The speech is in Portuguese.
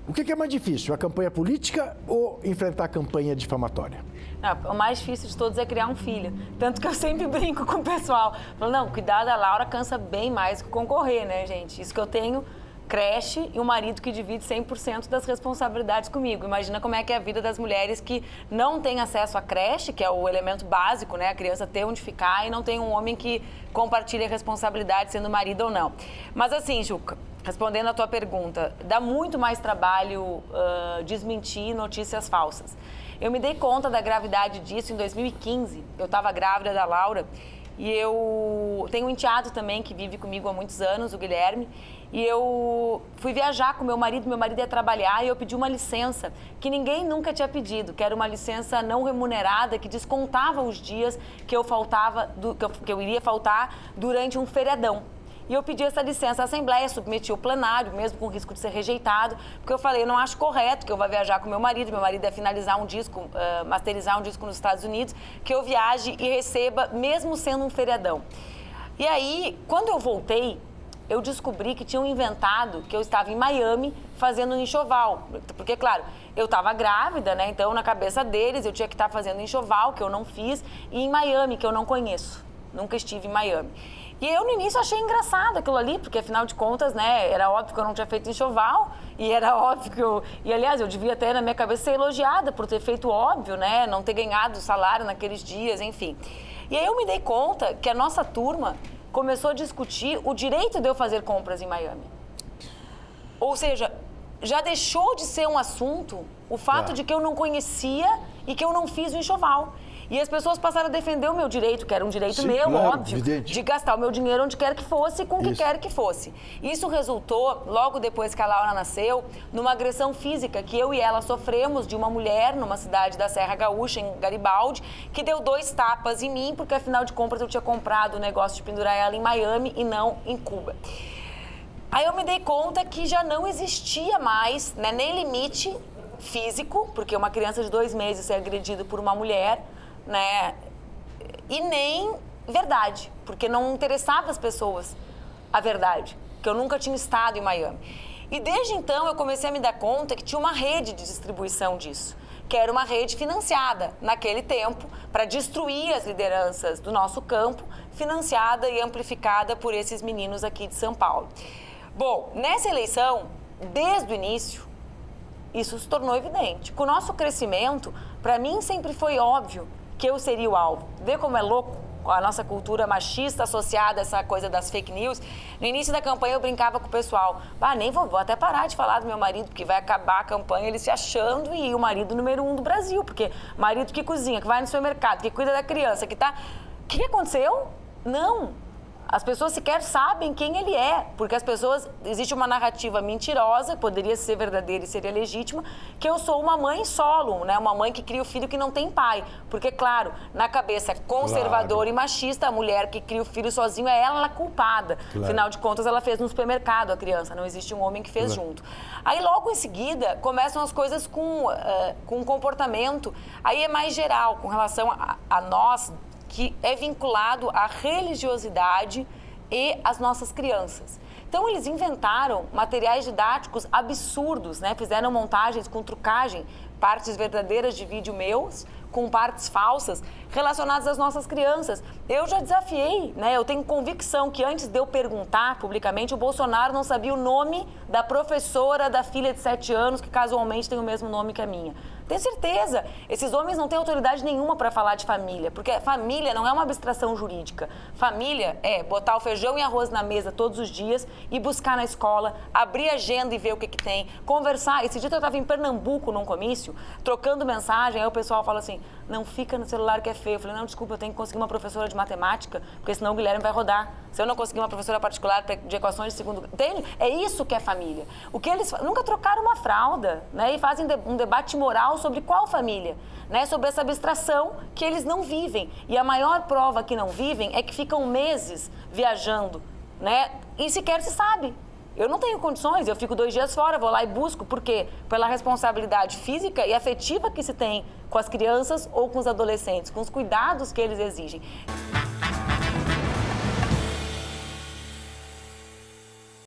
O que é mais difícil, a campanha política ou enfrentar a campanha difamatória? Não, o mais difícil de todos é criar um filho. Tanto que eu sempre brinco com o pessoal. Falo, não, cuidar da Laura cansa bem mais que concorrer, né, gente? Isso que eu tenho creche e um marido que divide 100% das responsabilidades comigo. Imagina como é que é a vida das mulheres que não têm acesso à creche, que é o elemento básico, né? A criança ter onde ficar, e não tem um homem que compartilha a responsabilidade, sendo marido ou não. Mas assim, Juca, respondendo à tua pergunta, dá muito mais trabalho desmentir notícias falsas. Eu me dei conta da gravidade disso em 2015. Eu estava grávida da Laura e eu tenho um enteado também que vive comigo há muitos anos, o Guilherme, e eu fui viajar com meu marido ia trabalhar e eu pedi uma licença que ninguém nunca tinha pedido, que era uma licença não remunerada, que descontava os dias que eu faltava, que eu iria faltar durante um feriadão. E eu pedi essa licença à Assembleia, submeti ao plenário, mesmo com risco de ser rejeitado, porque eu falei, eu não acho correto que eu vá viajar com meu marido é finalizar um disco, masterizar um disco nos Estados Unidos, que eu viaje e receba, mesmo sendo um feriadão. E aí, quando eu voltei, eu descobri que tinham inventado que eu estava em Miami fazendo um enxoval. Porque, claro, eu estava grávida, né? Então, na cabeça deles, eu tinha que estar fazendo enxoval, que eu não fiz, e em Miami, que eu não conheço. Nunca estive em Miami. E eu, no início, achei engraçado aquilo ali, porque, afinal de contas, né, era óbvio que eu não tinha feito enxoval, e era óbvio que eu... E, aliás, eu devia até, na minha cabeça, ser elogiada por ter feito óbvio, né, não ter ganhado salário naqueles dias, enfim. E aí eu me dei conta que a nossa turma começou a discutir o direito de eu fazer compras em Miami. Ou seja, já deixou de ser um assunto o fato de que eu não conhecia e que eu não fiz o enxoval. E as pessoas passaram a defender o meu direito, que era um direito meu, claro, óbvio, evidente, de gastar o meu dinheiro onde quer que fosse, com o que quer que fosse. Isso resultou, logo depois que a Laura nasceu, numa agressão física que eu e ela sofremos de uma mulher numa cidade da Serra Gaúcha, em Garibaldi, que deu 2 tapas em mim, porque afinal de contas eu tinha comprado o negócio de pendurar ela em Miami e não em Cuba. Aí eu me dei conta que já não existia mais, né, nem limite físico, porque uma criança de 2 meses ser agredida por uma mulher, né? E nem verdade, porque não interessava às pessoas a verdade, que eu nunca tinha estado em Miami. E desde então eu comecei a me dar conta que tinha uma rede de distribuição disso, que era uma rede financiada naquele tempo para destruir as lideranças do nosso campo, financiada e amplificada por esses meninos aqui de São Paulo. Bom, nessa eleição, desde o início, isso se tornou evidente. Com o nosso crescimento, para mim sempre foi óbvio que eu seria o alvo. Vê como é louco a nossa cultura machista associada a essa coisa das fake news. No início da campanha eu brincava com o pessoal, nem vou até parar de falar do meu marido, porque vai acabar a campanha ele se achando e o marido número 1 do Brasil, porque marido que cozinha, que vai no supermercado, que cuida da criança, que tá... O que aconteceu? Não. As pessoas sequer sabem quem ele é, porque as pessoas... Existe uma narrativa mentirosa, poderia ser verdadeira e seria legítima, que eu sou uma mãe solo, né? Uma mãe que cria o filho que não tem pai. Porque, claro, na cabeça conservadora e machista, a mulher que cria o filho sozinho é ela a culpada. Afinal de contas, ela fez no supermercado a criança, não existe um homem que fez junto. Aí, logo em seguida, começam as coisas com um comportamento, aí é mais geral, com relação a nós, que é vinculado à religiosidade e às nossas crianças. Então, eles inventaram materiais didáticos absurdos, né? Fizeram montagens com trucagem, partes verdadeiras de vídeo meus, com partes falsas, relacionadas às nossas crianças. Eu já desafiei, né? Eu tenho convicção que antes de eu perguntar publicamente, o Bolsonaro não sabia o nome da professora da filha de 7 anos, que casualmente tem o mesmo nome que a minha. Tenho certeza. Esses homens não têm autoridade nenhuma para falar de família, porque família não é uma abstração jurídica. Família é botar o feijão e arroz na mesa todos os dias e buscar na escola, abrir a agenda e ver o que tem, conversar. Esse dia eu estava em Pernambuco num comício, trocando mensagem, aí o pessoal fala assim, não fica no celular que é feio. Eu falei, não, desculpa, eu tenho que conseguir uma professora de matemática, porque senão o Guilherme vai rodar. Se eu não conseguir uma professora particular de equações de segundo... Entende? É isso que é família. O que eles nunca trocaram uma fralda, né? E fazem um debate moral sobre qual família, né? Sobre essa abstração que eles não vivem. E a maior prova que não vivem é que ficam meses viajando, né? E sequer se sabe. Eu não tenho condições, eu fico 2 dias fora, vou lá e busco. Por quê? Pela responsabilidade física e afetiva que se tem com as crianças ou com os adolescentes, com os cuidados que eles exigem.